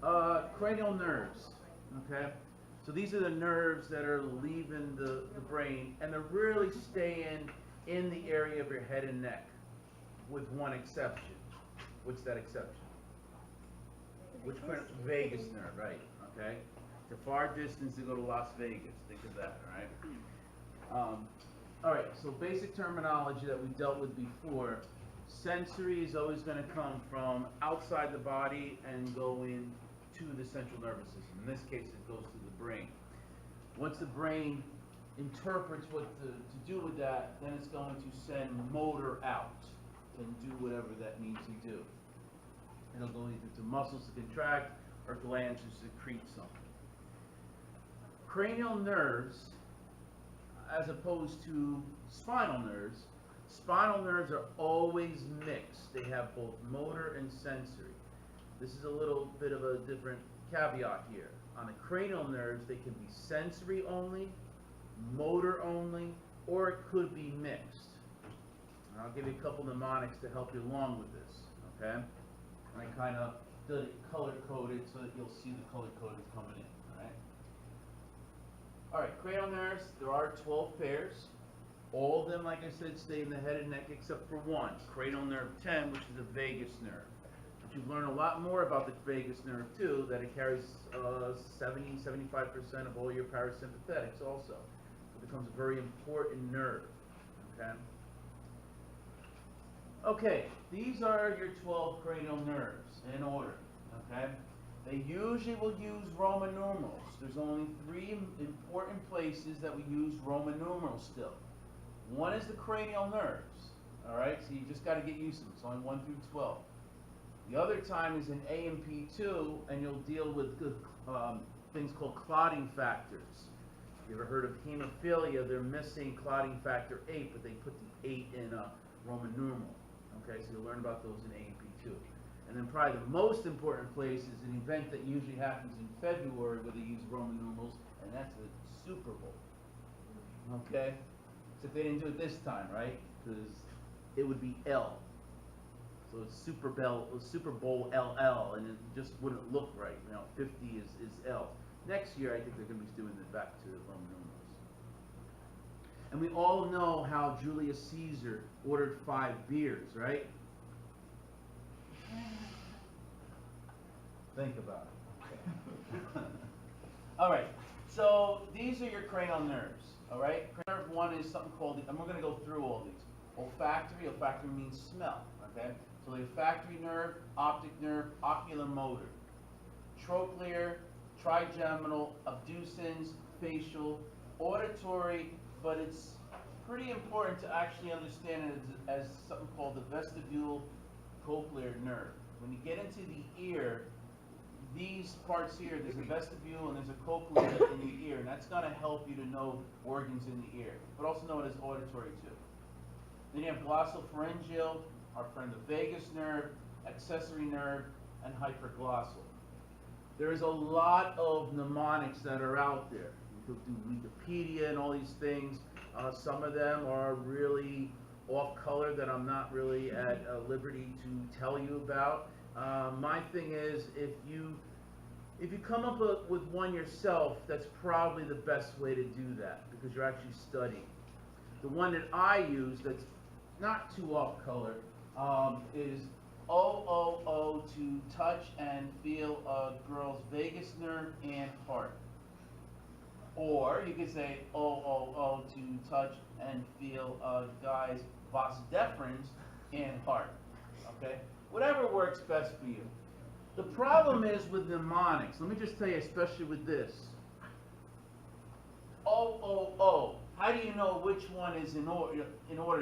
Cranial nerves, okay? So these are the nerves that are leaving the brain, and they're really staying in the area of your head and neck, with one exception. What's that exception? Vagus nerve, right? Okay. The far distance to go to Las Vegas. Think of that, all right? All right. So basic terminology that we dealt with before. Sensory is always going to come from outside the body and go into the central nervous system. In this case, it goes to the brain. Once the brain interprets what to do with that, then it's going to send motor out and do whatever that needs to do. It'll go either to muscles to contract or glands to secrete something. Cranial nerves, as opposed to spinal nerves are always mixed. They have both motor and sensory. This is a little bit of a different caveat here. On the cranial nerves, they can be sensory only, motor only, or it could be mixed. And I'll give you a couple mnemonics to help you along with this, okay? And I kind of did it color-coded so that you'll see the color-coded coming in, all right? All right, cranial nerves, there are 12 pairs. All of them, like I said, stay in the head and neck except for one, cranial nerve 10, which is the vagus nerve. But you've learned a lot more about the vagus nerve, too, that it carries 70-75% of all your parasympathetics also. It becomes a very important nerve, okay? Okay, these are your 12 cranial nerves in order, okay? They usually will use Roman numerals. There's only 3 important places that we use Roman numerals still. One is the cranial nerves, all right? So you just got to get used to them. It's only 1 through 12. The other time is in A and P2, and you'll deal with things called clotting factors. You ever heard of hemophilia? They're missing clotting factor 8, but they put the 8 in a Roman numeral. Okay, so you'll learn about those in A and P2. And then probably the most important place is an event that usually happens in February where they use Roman numerals, and that's the Super Bowl. Okay? Except they didn't do it this time, right? Because it would be L. So it's Super Bowl LL, and it just wouldn't look right. You know, 50 is L. Next year, I think they're going to be doing it back to Roman numerals. And we all know how Julius Caesar ordered 5 beers, right? Think about it. Okay. All right. So these are your cranial nerves. All right. Nerve 1 is something called, and we're going to go through all these. Olfactory. Olfactory means smell. Okay. So the olfactory nerve, optic nerve, ocular motor. Trochlear, trigeminal, abducens, facial, auditory, but it's pretty important to actually understand it as something called the vestibule cochlear nerve. When you get into the ear, these parts here, there's a vestibule and there's a cochlea in the ear, and that's going to help you to know organs in the ear, but also known as auditory too. Then you have glossopharyngeal, our friend the vagus nerve, accessory nerve, and hyperglossal. There's a lot of mnemonics that are out there. You could do Wikipedia and all these things. Some of them are really off color that I'm not really at liberty to tell you about. My thing is, if you come up with one yourself, that's probably the best way to do that because you're actually studying. The one that I use that's not too off color is O to touch and feel a girl's vagus nerve and heart. Or you could say O to touch and feel a guy's vas deferens and heart. Okay? Whatever works best for you. The problem is with mnemonics. Let me just tell you, especially with this. O. How do you know which one is in order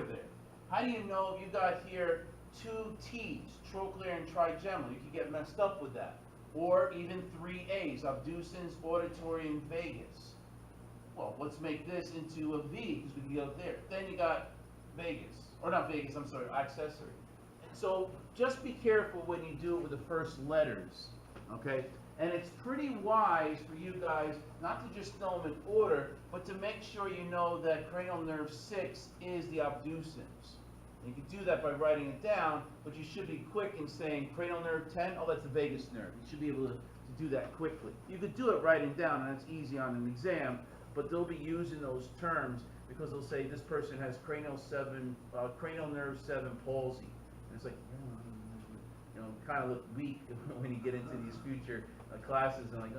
there? How do you know if you got here 2 T's, trochlear and trigeminal? You could get messed up with that. Or even 3 A's, abducens, auditory, and vagus. Well, let's make this into a V because we can go there. Then you got vagus, or not vagus, I'm sorry, accessory. So just be careful when you do it with the first letters, okay? And it's pretty wise for you guys not to just know them in order, but to make sure you know that cranial nerve 6 is the abducens. And you can do that by writing it down, but you should be quick in saying cranial nerve 10, oh, that's the vagus nerve. You should be able to do that quickly. You could do it writing down, and it's easy on an exam, but they'll be using those terms because they'll say this person has cranial nerve 7 palsy. And it's like, you know, kind of look weak when you get into these future classes and like,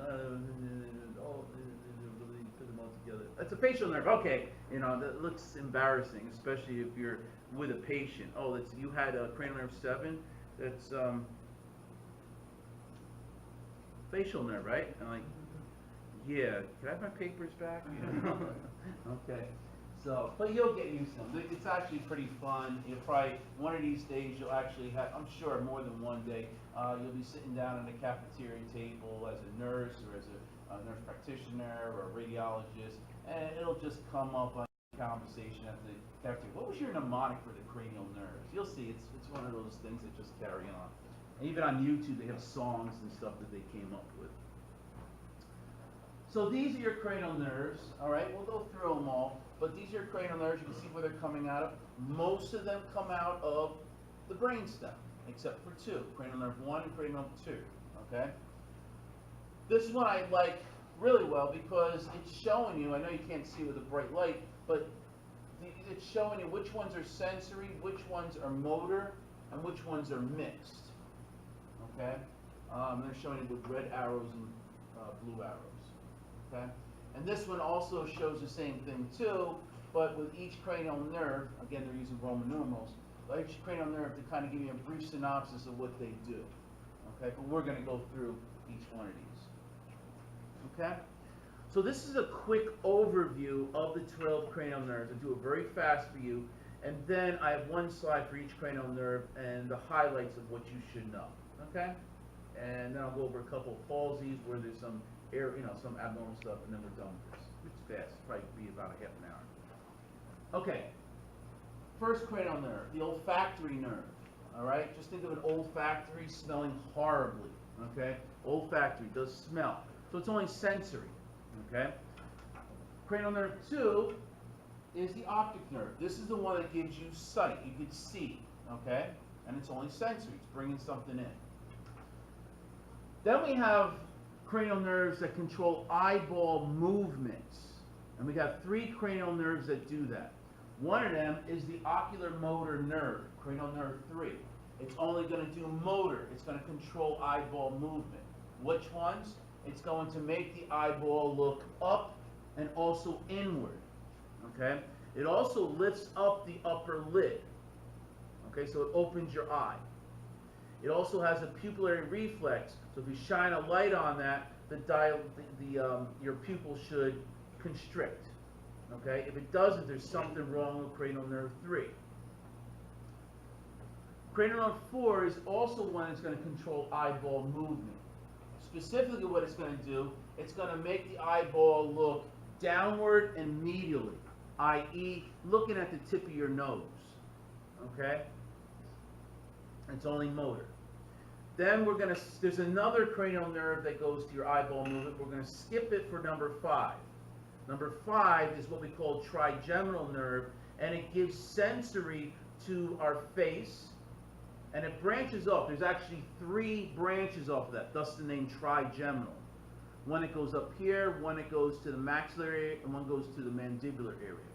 put them all together. That's a facial nerve. Okay, you know, that looks embarrassing, especially if you're with a patient. Oh, that's, you had a cranial nerve 7. That's facial nerve, right? And I'm like, yeah, can I have my papers back? You know? Okay. So, but you'll get used to them. It's actually pretty fun. You'll probably, one of these days, you'll actually have, I'm sure more than one day, you'll be sitting down at a cafeteria table as a nurse or as a nurse practitioner or a radiologist, and it'll just come up on conversation at the cafeteria. What was your mnemonic for the cranial nerves? You'll see, it's one of those things that just carry on. And even on YouTube, they have songs and stuff that they came up with. So these are your cranial nerves, all right? We'll go through them all, but these are your cranial nerves. You can see where they're coming out of. Most of them come out of the brainstem, except for 2, cranial nerve 1 and cranial nerve 2, okay? This one I like really well because it's showing you, I know you can't see with a bright light, but it's showing you which ones are sensory, which ones are motor, and which ones are mixed, okay? They're showing you with red arrows and blue arrows. Okay? And this one also shows the same thing too, but with each cranial nerve, again they're using Roman numerals, each cranial nerve to kind of give you a brief synopsis of what they do. Okay? But we're going to go through each one of these. Okay? So this is a quick overview of the 12 cranial nerves. I'll do it very fast for you, and then I have one slide for each cranial nerve and the highlights of what you should know. Okay? And then I'll go over a couple of palsies where there's some some abnormal stuff, and then we're done with this. It's fast. It'll probably be about a half an hour. Okay. First cranial nerve, the olfactory nerve. All right? Just think of an olfactory smelling horribly. Okay? Olfactory does smell. So it's only sensory. Okay? Cranial nerve 2 is the optic nerve. This is the one that gives you sight. You can see. Okay? And it's only sensory. It's bringing something in. Then we have cranial nerves that control eyeball movements. And we have 3 cranial nerves that do that. One of them is the ocular motor nerve, cranial nerve 3. It's only going to do motor. It's going to control eyeball movement. Which ones? It's going to make the eyeball look up and also inward. Okay? It also lifts up the upper lid. Okay, so it opens your eye. It also has a pupillary reflex, so if you shine a light on that, your pupil should constrict. Okay? If it doesn't, there's something wrong with cranial nerve 3. Cranial nerve 4 is also one that's going to control eyeball movement. Specifically what it's going to do, it's going to make the eyeball look downward and medially, i.e. looking at the tip of your nose. Okay? It's only motor. Then there's another cranial nerve that goes to your eyeball movement. We're going to skip it for number 5. Number 5 is what we call trigeminal nerve, and it gives sensory to our face, and it branches off. There's actually 3 branches off of that, thus the name trigeminal. One that goes up here, one that goes to the maxillary area, and one goes to the mandibular area.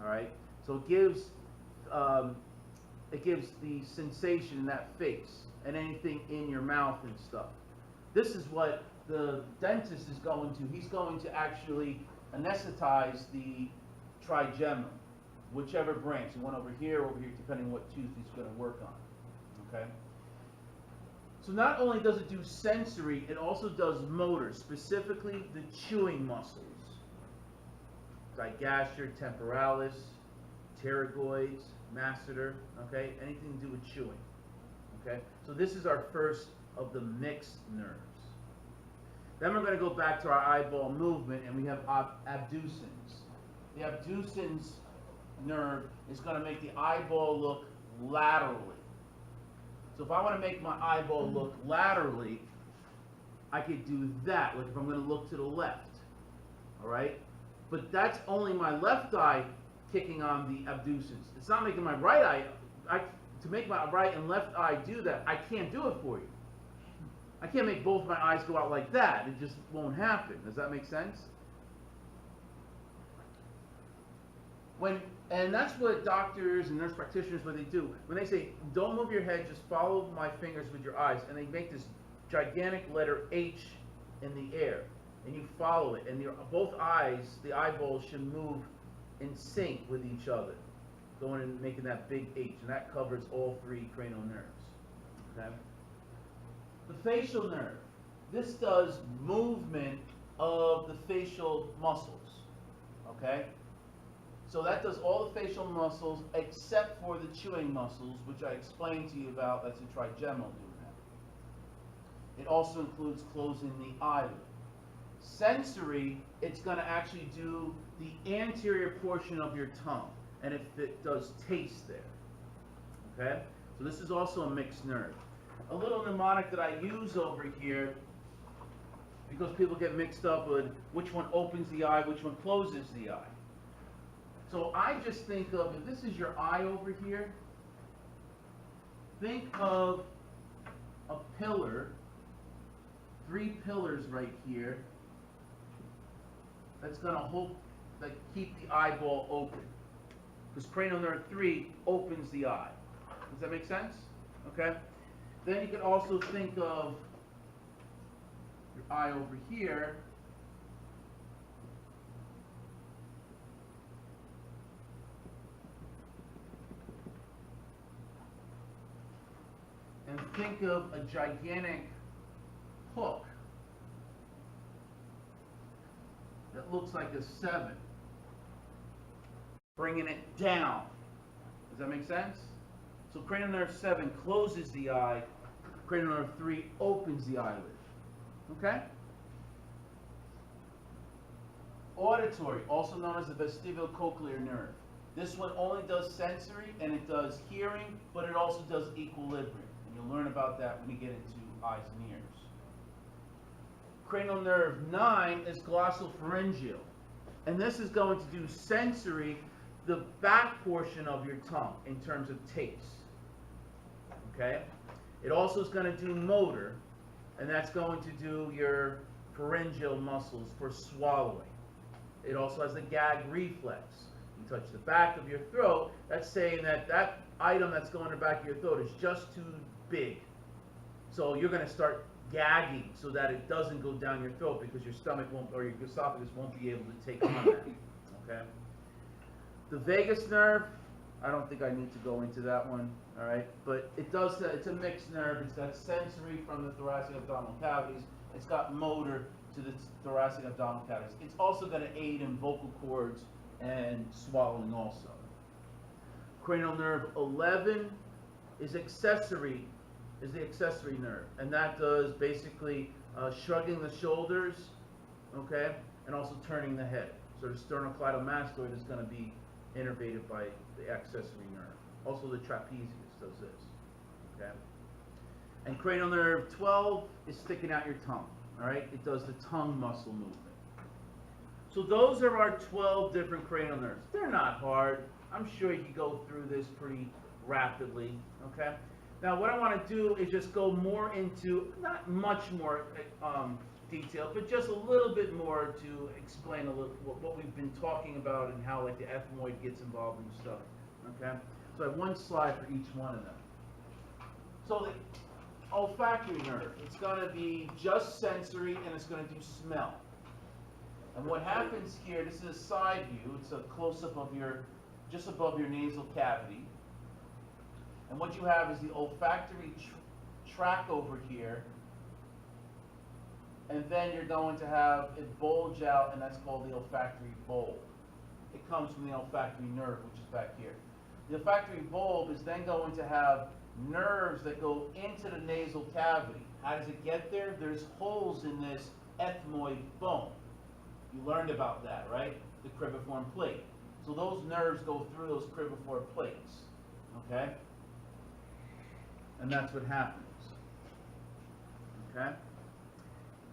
All right? So it gives the sensation in that face and anything in your mouth and stuff. This is what the dentist is going to. He's going to actually anesthetize the trigeminal, whichever branch. One over here, depending on what tooth he's going to work on. Okay? So not only does it do sensory, it also does motor, specifically the chewing muscles. Digaster, temporalis, pterygoids, masseter, okay? Anything to do with chewing, okay? So this is our first of the mixed nerves. Then we're going to go back to our eyeball movement, and we have abducens. The abducens nerve is going to make the eyeball look laterally. So if I want to make my eyeball look laterally, I could do that, like if I'm going to look to the left, all right? But that's only my left eye kicking on the abducens. It's not making my right eye. To make my right and left eye do that, I can't do it for you. I can't make both my eyes go out like that. It just won't happen. Does that make sense? And that's what doctors and nurse practitioners, what they do. When they say, don't move your head, just follow my fingers with your eyes. And they make this gigantic letter H in the air. And you follow it. And both eyes, the eyeballs should move in sync with each other. Going and making that big H. And that covers all 3 cranial nerves. Okay? The facial nerve. This does movement of the facial muscles. Okay? So that does all the facial muscles except for the chewing muscles, which I explained to you about. That's a trigeminal doing that. It also includes closing the eyelid. Sensory, it's going to actually do the anterior portion of your tongue, and it does taste there. Okay? So this is also a mixed nerve. A little mnemonic that I use over here, because people get mixed up with which one opens the eye, which one closes the eye. So I just think of, if this is your eye over here, think of a pillar, 3 pillars right here, that's going to hold, that keep the eyeball open. Because cranial nerve 3 opens the eye. Does that make sense? Okay? Then you can also think of your eye over here. And think of a gigantic hook that looks like a 7. Bringing it down. Does that make sense? So cranial nerve 7 closes the eye. Cranial nerve 3 opens the eyelid. Okay? Auditory, also known as the vestibulocochlear nerve. This one only does sensory and it does hearing, but it also does equilibrium. And you'll learn about that when you get into eyes and ears. Cranial nerve 9 is glossopharyngeal. And this is going to do sensory, the back portion of your tongue in terms of taste. Okay? It also is going to do motor, and that's going to do your pharyngeal muscles for swallowing. It also has the gag reflex. You touch the back of your throat, that's saying that that item that's going in the back of your throat is just too big. So you're going to start gagging so that it doesn't go down your throat because your stomach won't, or your esophagus won't be able to take on that. Okay? The vagus nerve, I don't think I need to go into that one, all right? But it does, it's a mixed nerve. It's got sensory from the thoracic abdominal cavities. It's got motor to the thoracic abdominal cavities. It's also going to aid in vocal cords and swallowing also. Cranial nerve 11 is the accessory nerve. And that does basically shrugging the shoulders, okay, and also turning the head. So the sternocleidomastoid is going to be innervated by the accessory nerve. Also the trapezius does this, okay? And cranial nerve 12 is sticking out your tongue, all right? It does the tongue muscle movement. So those are our 12 different cranial nerves. They're not hard. I'm sure you can go through this pretty rapidly, okay? Now what I want to do is just go more into, not much more detail, but just a little bit more to explain a little what we've been talking about and how like the ethmoid gets involved and stuff, okay? So I have one slide for each one of them. So the olfactory nerve, it's going to be just sensory and it's going to do smell. And what happens here, this is a side view, it's a close-up of your, just above your nasal cavity. And what you have is the olfactory tract over here. And then you're going to have it bulge out, and that's called the olfactory bulb. It comes from the olfactory nerve, which is back here. The olfactory bulb is then going to have nerves that go into the nasal cavity. How does it get there? There's holes in this ethmoid bone. You learned about that, right? The cribriform plate. So those nerves go through those cribriform plates, okay? And that's what happens, okay?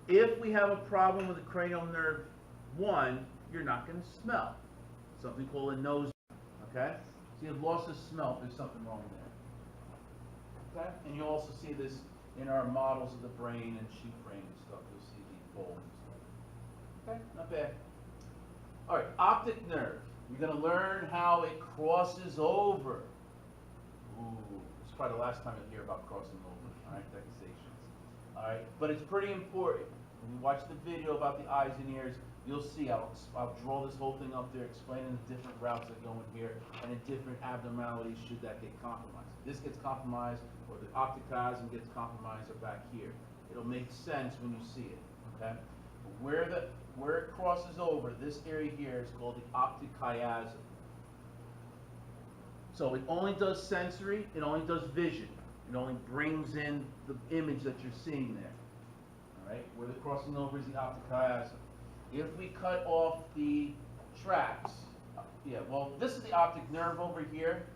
If we have a problem with the cranial nerve 1, you're not going to smell. Something called a nose, okay? So you've lost the smell. There's something wrong there, okay? And you also see this in our models of the brain and sheep brain and stuff. You'll see the bowl and stuff. Okay, not bad. All right, optic nerve. You're going to learn how it crosses over. Ooh, it's probably the last time you'll hear about crossing over. All right, vexations. All right, but it's pretty important. When you watch the video about the eyes and ears, you'll see I'll draw this whole thing up there explaining the different routes that go in here and the different abnormalities should that get compromised. If this gets compromised or the optic chiasm gets compromised or back here, it'll make sense when you see it. Okay, but where it crosses over, this area here is called the optic chiasm. So it only does sensory, it only does vision. It only brings in the image that you're seeing there. All right, where the crossing over is the optic chiasm. If we cut off the tracts, well, this is the optic nerve over here.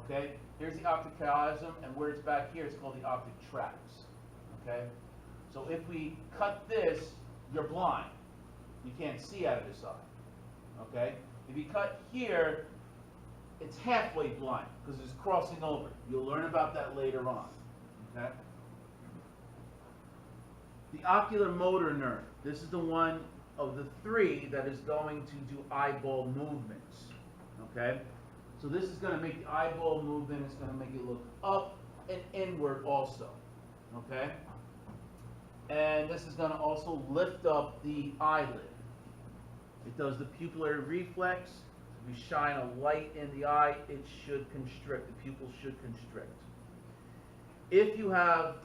Okay, here's the optic chiasm, and where it's back here, it's called the optic tracts. Okay, so if we cut this, you're blind. You can't see out of this eye. Okay, if you cut here, it's halfway blind because it's crossing over. You'll learn about that later on. Okay. The ocular motor nerve. This is the one of the three that is going to do eyeball movements. Okay? So this is going to make the eyeball movement. It's going to make it look up and inward also. Okay? And this is going to also lift up the eyelid. It does the pupillary reflex. If we shine a light in the eye, it should constrict. The pupil should constrict. If you have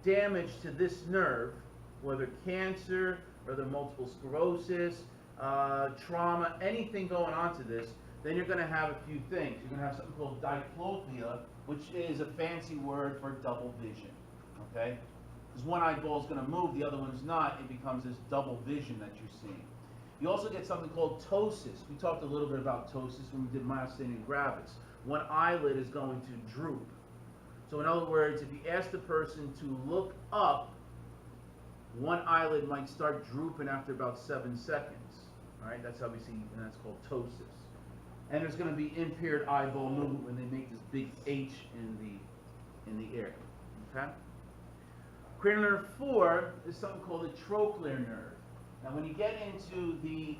damage to this nerve, whether cancer, whether multiple sclerosis, trauma, anything going on to this, then you're going to have a few things. You're going to have something called diplopia, which is a fancy word for double vision. Okay? Because one eyeball is going to move, the other one's not. It becomes this double vision that you're seeing. You also get something called ptosis. We talked a little bit about ptosis when we did myasthenia gravis. One eyelid is going to droop. So in other words, if you ask the person to look up, one eyelid might start drooping after about 7 seconds. All right, that's how we see, and that's called ptosis. And there's going to be impaired eyeball movement when they make this big H in the air. Okay. Cranial nerve 4 is something called the trochlear nerve. Now, when you get into the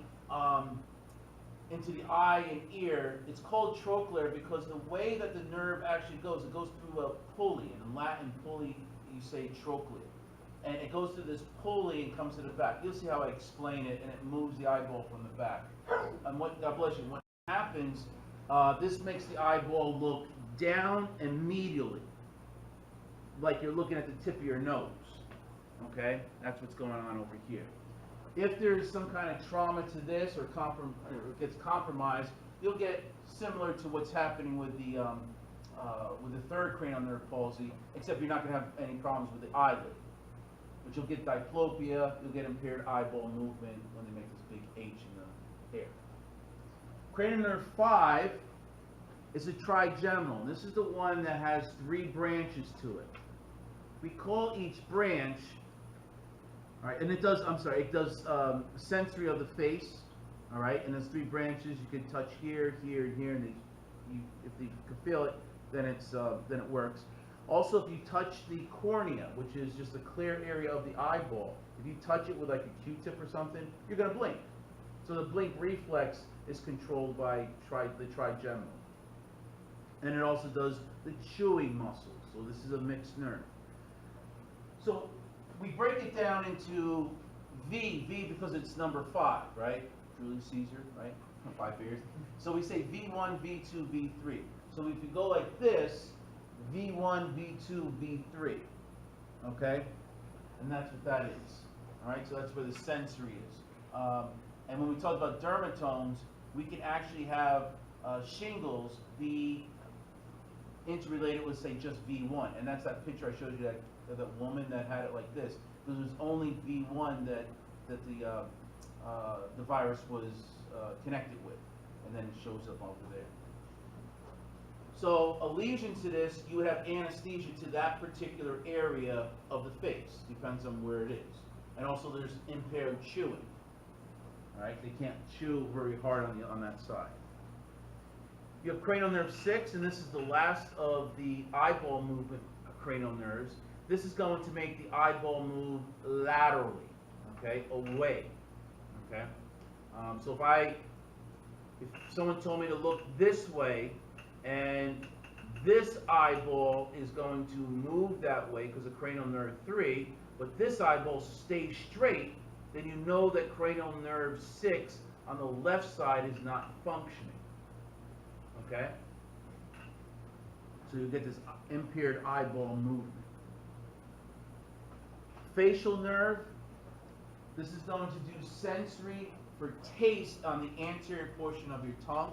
eye and ear, it's called trochlear because the way that the nerve actually goes, it goes through a pulley. In Latin, pulley, you say trochlear. And it goes through this pulley and comes to the back. You'll see how I explain it, and it moves the eyeball from the back. And what, God bless you, what happens, this makes the eyeball look down and medially, like you're looking at the tip of your nose. Okay? That's what's going on over here. If there's some kind of trauma to this or gets compromised, you'll get similar to what's happening with the third cranial nerve palsy, except you're not going to have any problems with the eyelid. But you'll get diplopia, you'll get impaired eyeball movement when they make this big H in the air. Cranial nerve 5 is a trigeminal. This is the one that has 3 branches to it. We call each branch, all right, and it does, it does sensory of the face, all right, and there's 3 branches. You can touch here, here, and here, and if you can feel it, then it works. Also, if you touch the cornea, which is just a clear area of the eyeball, if you touch it with like a Q-tip or something, you're going to blink. So the blink reflex is controlled by the trigeminal. And it also does the chewing muscle. So this is a mixed nerve. So we break it down into V because it's number 5, right? Julius Caesar, right? 5 beers. So we say V1, V2, V3. So if you go like this, V1, V2, V3, okay? And that's what that is, all right? So that's where the sensory is. And when we talk about dermatomes, we can actually have shingles be interrelated with, say, just V1. And that's that picture I showed you, that woman that had it like this. Because it was only V1 that the virus was connected with. And then it shows up over there. So a lesion to this, you would have anesthesia to that particular area of the face. Depends on where it is. And also there's impaired chewing. All right, they can't chew very hard on that side. You have cranial nerve 6, and this is the last of the eyeball movement cranial nerves. This is going to make the eyeball move laterally, okay, away, okay. So if someone told me to look this way, and this eyeball is going to move that way because of cranial nerve 3, but this eyeball stays straight, then you know that cranial nerve 6 on the left side is not functioning, okay? So you get this impaired eyeball movement. Facial nerve, this is going to do sensory for taste on the anterior portion of your tongue.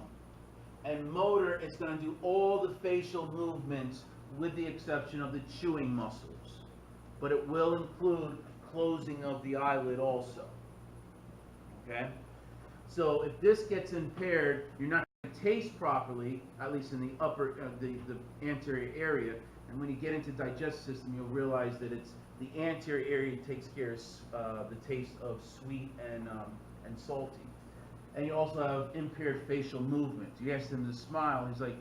And motor, it's going to do all the facial movements with the exception of the chewing muscles. But it will include closing of the eyelid also. Okay? So if this gets impaired, you're not going to taste properly, at least in the upper, the anterior area. And when you get into the digestive system, you'll realize that it's the anterior area takes care of the taste of sweet and salty. And you also have impaired facial movement. You ask him to smile, he's like,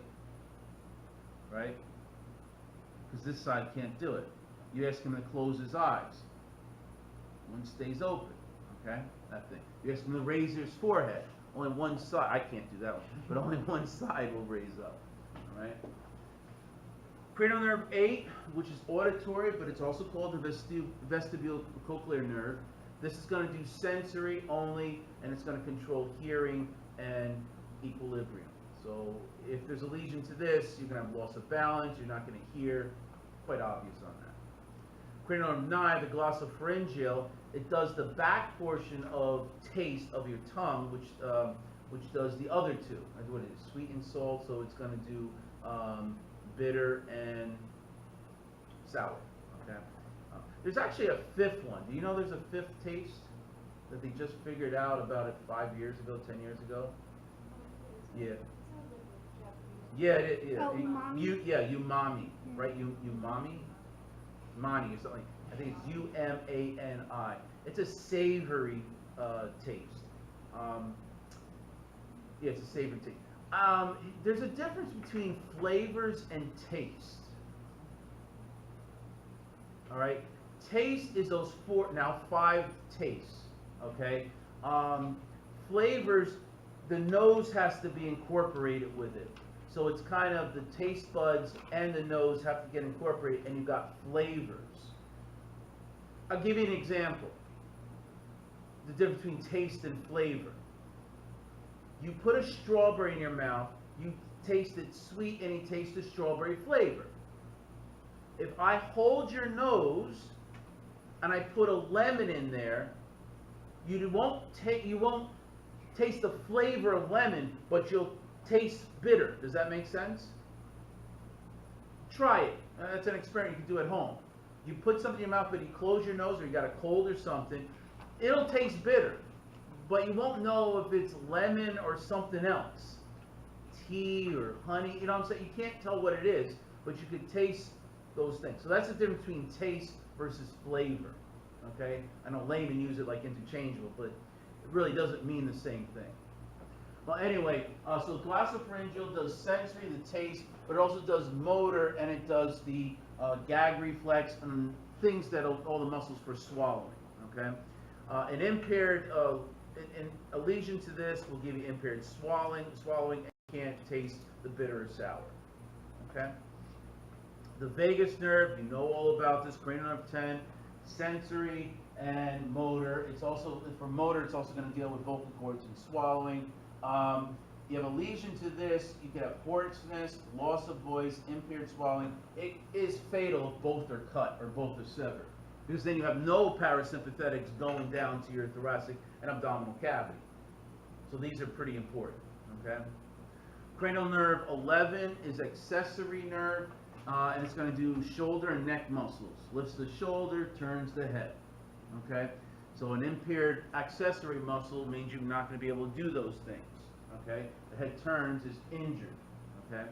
right? Because this side can't do it. You ask him to close his eyes. One stays open, okay? That thing. You ask him to raise his forehead. Only one side, I can't do that one, but only one side will raise up, all right? Cranial nerve 8, which is auditory, but it's also called the vestibulocochlear nerve. This is going to do sensory only, and it's going to control hearing and equilibrium. So if there's a lesion to this, you're going to have loss of balance, you're not going to hear. Quite obvious on that. Cranial nerve 9, the glossopharyngeal, it does the back portion of taste of your tongue, which does the other two. What it is, sweet and salt, so it's going to do bitter and sour. Okay. There's actually a fifth one. Do you know there's a fifth taste that they just figured out about 5 years ago, 10 years ago? Yeah. Yeah, yeah. Umami, right? Umami? Mani or something. I think it's U-M-A-N-I. It's a savory taste. Yeah, it's a savory taste. There's a difference between flavors and taste. All right? Taste is those 5 tastes, okay? Flavors, the nose has to be incorporated with it. So it's kind of the taste buds and the nose have to get incorporated, and you've got flavors. I'll give you an example. The difference between taste and flavor. You put a strawberry in your mouth, you taste it sweet, and you taste the strawberry flavor. If I hold your nose and I put a lemon in there, you won't taste the flavor of lemon, but you'll taste bitter. Does that make sense? Try it. That's an experiment you can do at home. You put something in your mouth, but you close your nose or you got a cold or something, it'll taste bitter, but you won't know if it's lemon or something else. Tea or honey, you know what I'm saying? You can't tell what it is, but you can taste those things. So that's the difference between taste versus flavor, okay? I know laymen use it like interchangeable, but it really doesn't mean the same thing. Well, anyway, so glossopharyngeal does sensory, the taste, but it also does motor, and it does the gag reflex and things that all the muscles for swallowing, okay? An impaired, a lesion to this will give you impaired swallowing, and you can't taste the bitter or sour, okay? The vagus nerve, you know all about this, cranial nerve 10, sensory and motor. It's also, for motor, it's also going to deal with vocal cords and swallowing. You have a lesion to this, you can have hoarseness, loss of voice, impaired swallowing. It is fatal if both are cut or both are severed, because then you have no parasympathetics going down to your thoracic and abdominal cavity. So these are pretty important, okay? Cranial nerve 11 is accessory nerve. And it's going to do shoulder and neck muscles. Lifts the shoulder, turns the head. Okay? So an impaired accessory muscle means you're not going to be able to do those things. Okay? The head turns is injured. Okay?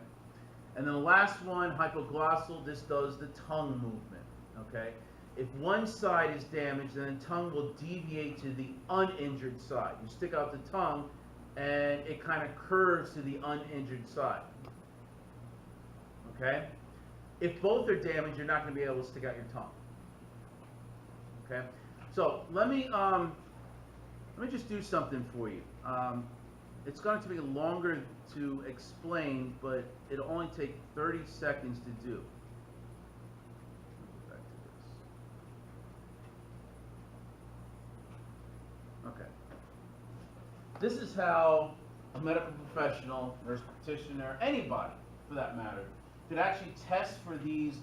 And then the last one, hypoglossal, this does the tongue movement. Okay? If one side is damaged, then the tongue will deviate to the uninjured side. You stick out the tongue, and it kind of curves to the uninjured side. Okay? If both are damaged, you're not going to be able to stick out your tongue. Okay? So let me just do something for you. It's going to be longer to explain, but it'll only take 30 seconds to do. Back to this. Okay. This is how a medical professional, nurse practitioner, anybody for that matter, could actually test for these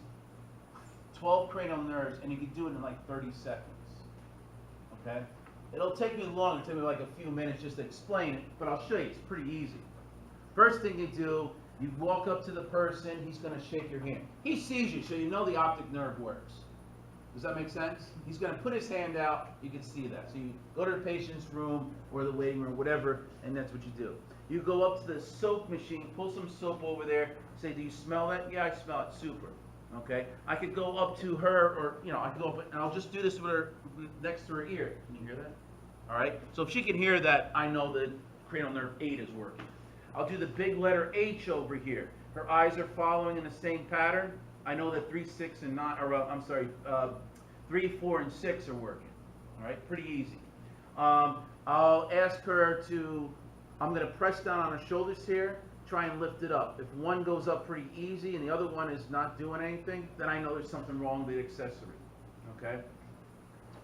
12 cranial nerves, and you could do it in like 30 seconds. Okay? It'll take me long, it'll take me like a few minutes just to explain it, but I'll show you, it's pretty easy. First thing you do, you walk up to the person, he's going to shake your hand. He sees you, so you know the optic nerve works. Does that make sense? He's going to put his hand out, you can see that. So you go to the patient's room or the waiting room, whatever, and that's what you do. You go up to the soap machine, pull some soap over there, say, do you smell that? Yeah, I smell it, super. Okay, I could go up to her, or I could go up and I'll just do this with her next to her ear. Can you hear that? All right. So if she can hear that, I know that cranial nerve 8 is working. I'll do the big letter H over here. Her eyes are following in the same pattern. I know that 3, 6, and 9. Or 3, 4, and 6 are working. All right. Pretty easy. I'll ask her to. I'm going to press down on her shoulders here. Try and lift it up. If one goes up pretty easy and the other one is not doing anything, then I know there's something wrong with the accessory. Okay?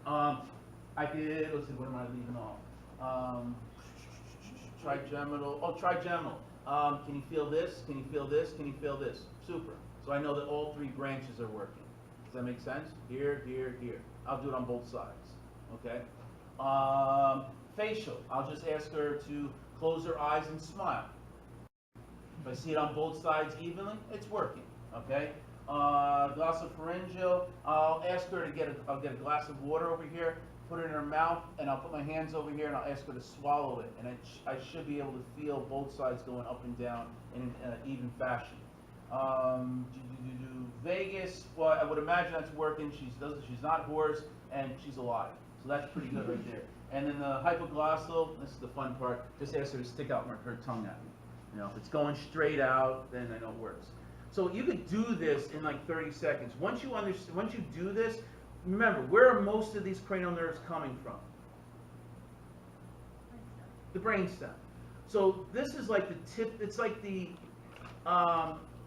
I did, let's see, what am I leaving off? Trigeminal. Oh, trigeminal. Can you feel this? Can you feel this? Can you feel this? Super. So I know that all 3 branches are working. Does that make sense? Here, here, here. I'll do it on both sides. Okay? Facial. I'll just ask her to close her eyes and smile. If I see it on both sides evenly, it's working. Okay. Glossopharyngeal. I'll ask her to I'll get a glass of water over here, put it in her mouth, and I'll put my hands over here and I'll ask her to swallow it. And I should be able to feel both sides going up and down in an even fashion. Vagus. Well, I would imagine that's working. She's not hoarse and she's alive. So that's pretty good right there. And then the hypoglossal. This is the fun part. Just ask her to stick out her tongue at me. If it's going straight out, then I know it works. So you could do this in like 30 seconds. Once you do this, remember, where are most of these cranial nerves coming from? The brainstem. So this is like the tip. It's like the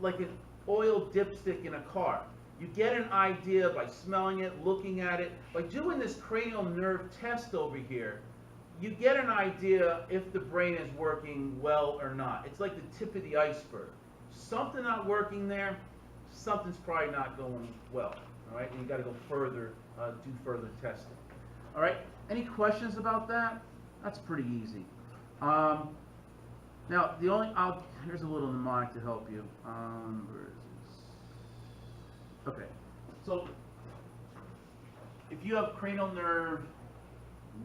like an oil dipstick in a car. You get an idea by smelling it, looking at it. By doing this cranial nerve test over here, you get an idea if the brain is working well or not. It's like the tip of the iceberg. Something not working there, something's probably not going well. All right, and you got to go further, do further testing. All right, any questions about that? That's pretty easy. Now, here's a little mnemonic to help you. Where is this? Okay, so if you have cranial nerve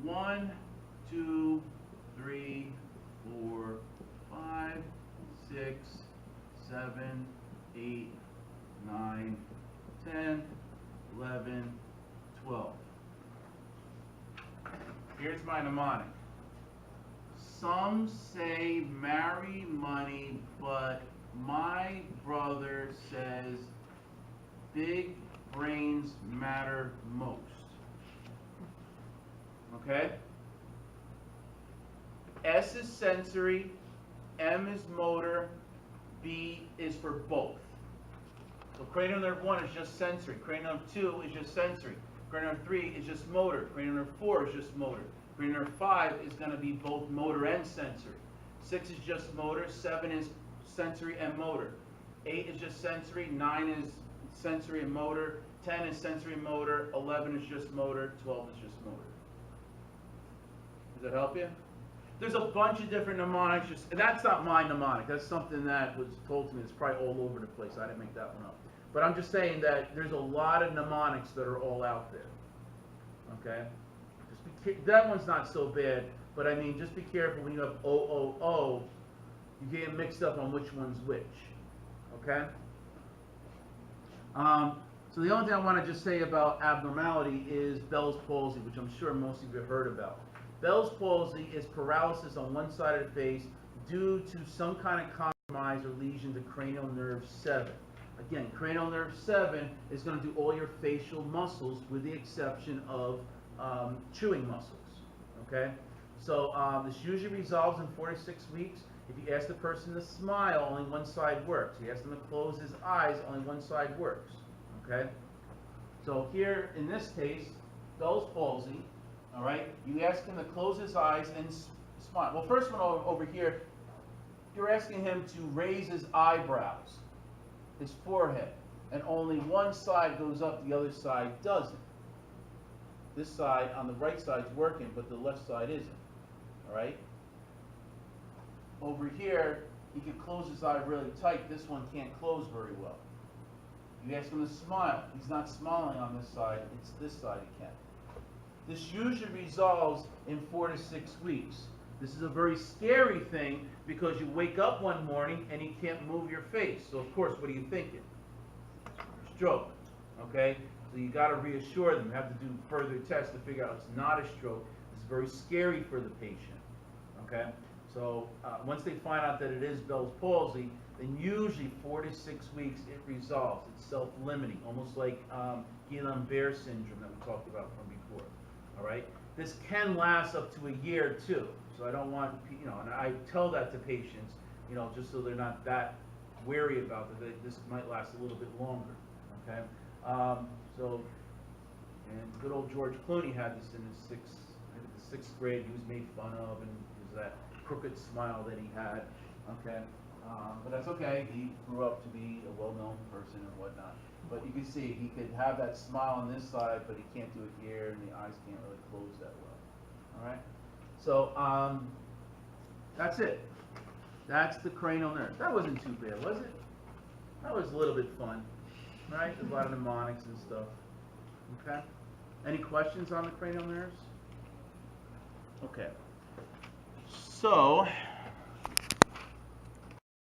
1, 2, 3, 4, 5, 6, 7, 8, 9, 10, 11, 12. Here's my mnemonic. Some say marry money, but my brother says big brains matter most. Okay? S is sensory, M is motor, B is for both. So cranial nerve 1 is just sensory, cranial nerve 2 is just sensory, cranial nerve 3 is just motor, cranial nerve 4 is just motor, cranial nerve 5 is going to be both motor and sensory, 6 is just motor, 7 is sensory and motor, 8 is just sensory, 9 is sensory and motor, 10 is sensory and motor, 11 is just motor, 12 is just motor. Does that help you? There's a bunch of different mnemonics. And that's not my mnemonic. That's something that was told to me. It's probably all over the place. I didn't make that one up. But I'm just saying that there's a lot of mnemonics that are all out there. Okay? That one's not so bad. But I mean, just be careful when you have O. You get mixed up on which one's which. Okay? So the only thing I want to just say about abnormality is Bell's palsy, which I'm sure most of you have heard about. Bell's palsy is paralysis on one side of the face due to some kind of compromise or lesion to cranial nerve 7. I Again, cranial nerve 7 is going to do all your facial muscles with the exception of chewing muscles. Okay? So this usually resolves in 4 to 6 weeks. If you ask the person to smile, only one side works. You ask them to close his eyes, only one side works. Okay? So here, in this case, Bell's palsy, all right? You ask him to close his eyes and smile. Well, first one over here, you're asking him to raise his eyebrows, his forehead, and only one side goes up, the other side doesn't. This side on the right side is working, but the left side isn't, all right? Over here, he can close his eye really tight. This one can't close very well. You ask him to smile. He's not smiling on this side. It's this side he can. This usually resolves in 4 to 6 weeks. This is a very scary thing because you wake up one morning and you can't move your face. So of course, what are you thinking? Stroke. Okay? So you got to reassure them. You have to do further tests to figure out it's not a stroke. It's very scary for the patient. Okay? So once they find out that it is Bell's palsy, then usually 4 to 6 weeks it resolves. It's self-limiting, almost like Guillain-Barré syndrome that we talked about from before. All right. This can last up to a year too. So I don't want, you know, and I tell that to patients, you know, just so they're not that wary about it. That this might last a little bit longer. Okay. And good old George Clooney had this in his sixth grade. He was made fun of, and it was that crooked smile that he had. Okay. But that's okay. He grew up to be a well-known person and whatnot. But you can see he could have that smile on this side, but he can't do it here, and the eyes can't really close that well. All right. So that's it. That's the cranial nerve. That wasn't too bad, was it? That was a little bit fun, right? There's a lot of mnemonics and stuff. Okay. Any questions on the cranial nerves? Okay. So